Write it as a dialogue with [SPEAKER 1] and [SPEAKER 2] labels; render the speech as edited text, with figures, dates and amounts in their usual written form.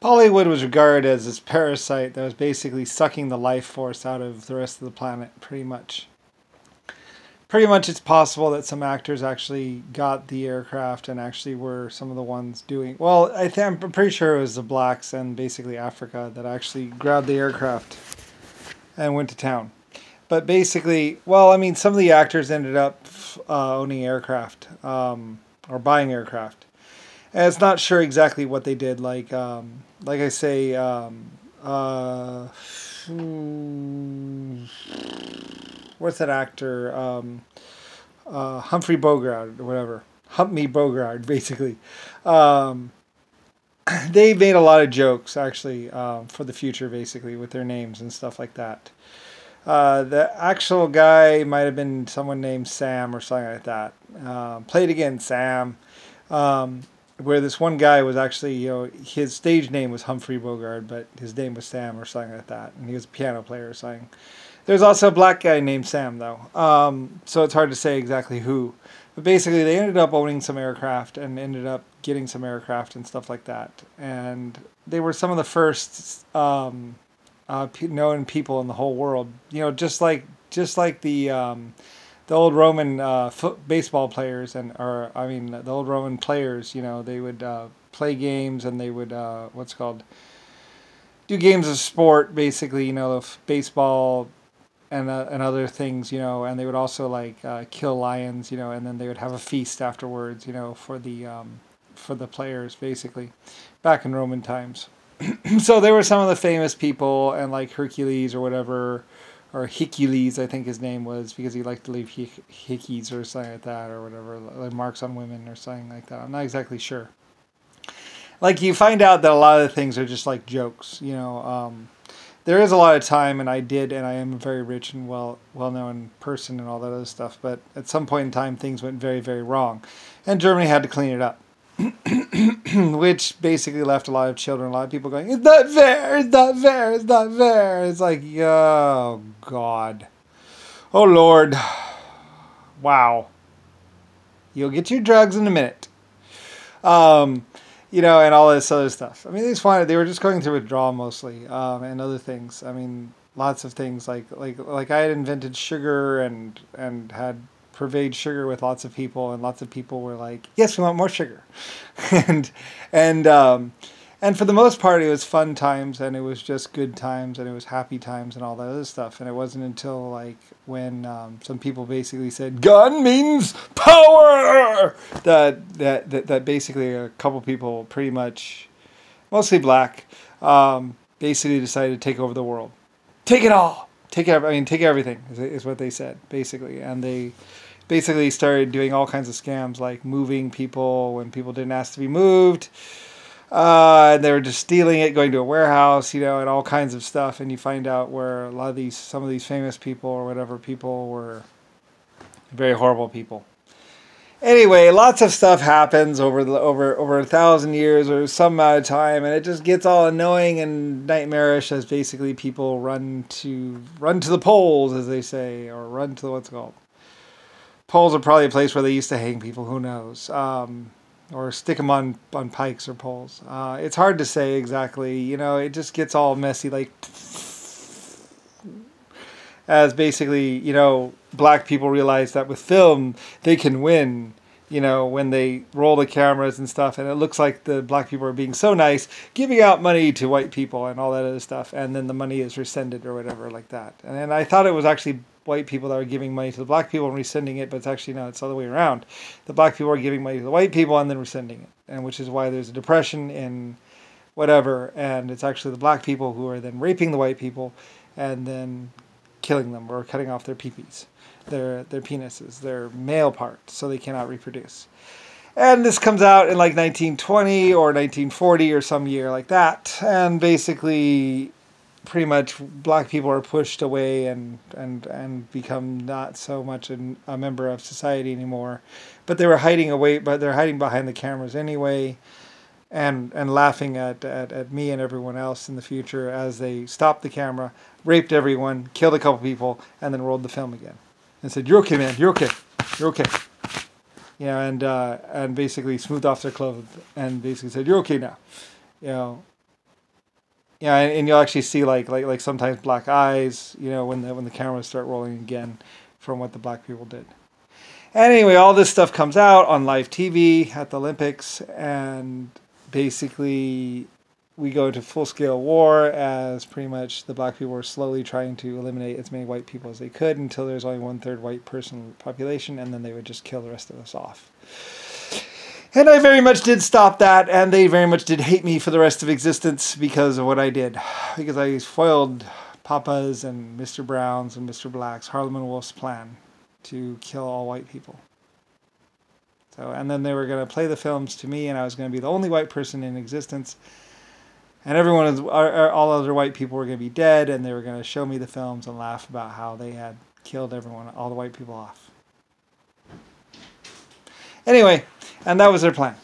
[SPEAKER 1] Hollywood was regarded as this parasite that was basically sucking the life force out of the rest of the planet, pretty much. Pretty much it's possible that some actors actually got the aircraft and actually were some of the ones doing... Well, I'm pretty sure it was the blacks and basically Africa that actually grabbed the aircraft and went to town. But basically, well, I mean, some of the actors ended up owning aircraft or buying aircraft. And it's not sure exactly what they did. Like I say, what's that actor? Humphrey Bogart or whatever. Humphrey Bogart, basically. They made a lot of jokes, actually, for the future, basically, with their names and stuff like that. The actual guy might have been someone named Sam or something like that. Play it again, Sam. Where this one guy was actually, his stage name was Humphrey Bogart, but his name was Sam or something like that. And he was a piano player or something. There's also a black guy named Sam, though. So it's hard to say exactly who. But basically, they ended up owning some aircraft and ended up getting some aircraft and stuff like that. And they were some of the first known people in the whole world. Just like the old Roman baseball players the old Roman players. They would play games and they would do games of sport, basically. Baseball and other things. And they would also kill lions. And then they would have a feast afterwards. For the players, basically, back in Roman times. So there were some of the famous people, and like Hercules or whatever, or Hercules, I think his name was, because he liked to leave hickeys or something like that, or whatever, like marks on women or something like that. I'm not exactly sure. Like, you find out that a lot of the things are just like jokes, There is a lot of time, and I am a very rich and well-known person and all that other stuff, but at some point in time, things went very, very wrong, and Germany had to clean it up. Which basically left a lot of people going, it's not fair, it's not fair, it's not fair. It's like, oh, God. Oh, Lord. Wow. You'll get your drugs in a minute. And all this other stuff. I mean, they were just going through withdrawal mostly, and other things. I mean, lots of things. Like I had invented sugar and had purveyed sugar with lots of people, and lots of people were like, yes, we want more sugar. and for the most part, it was fun times, and it was just good times, and it was happy times and all that other stuff. And it wasn't until when some people basically said gun means power, that basically a couple people, pretty much mostly black, basically decided to take over the world. Take it all. Take everything is what they said, basically. And they basically started doing all kinds of scams, like moving people when people didn't ask to be moved. And they were just stealing it, going to a warehouse, and all kinds of stuff. And you find out where some of these famous people or whatever people were very horrible people. Anyway, lots of stuff happens over 1,000 years or some amount of time, and it just gets all annoying and nightmarish as basically people run to the polls, as they say, or run to what's called. Polls are probably a place where they used to hang people. Who knows? Or stick them on pikes or poles. It's hard to say exactly. It just gets all messy, like as basically, black people realize that with film they can win. When they roll the cameras and stuff, and it looks like the black people are being so nice, giving out money to white people and all that other stuff, and then the money is rescinded or whatever like that. And then I thought it was actually white people that were giving money to the black people and rescinding it, but it's actually no, it's the other way around. The black people are giving money to the white people and then rescinding it, and which is why there's a depression in whatever, and it's actually the black people who are then raping the white people and then killing them or cutting off their peepees. Their penises, their male parts, so they cannot reproduce. And this comes out in 1920 or 1940 or some year like that. And basically, pretty much black people are pushed away and become not so much a member of society anymore. But they were hiding away, but they're hiding behind the cameras anyway, and laughing at me and everyone else in the future as they stopped the camera, raped everyone, killed a couple people, and then rolled the film again. And said, "You're okay, man. You're okay. You're okay." And basically smoothed off their clothes and basically said, "You're okay now." Yeah, and you'll actually see like sometimes black eyes, you know, when the cameras start rolling again from what the black people did. Anyway, all this stuff comes out on live TV at the Olympics, and basically we go into full-scale war as pretty much the black people were slowly trying to eliminate as many white people as they could until there's only 1/3 white person population, and then they would just kill the rest of us off. And I very much did stop that, and they very much did hate me for the rest of existence because of what I did. Because I foiled Papa's and Mr. Brown's and Mr. Black's, Harlom and Wolf's plan to kill all white people. So, and then they were going to play the films to me, and I was going to be the only white person in existence. And all other white people were going to be dead, and they were going to show me the films and laugh about how they had killed everyone, all the white people off. Anyway, and that was their plan.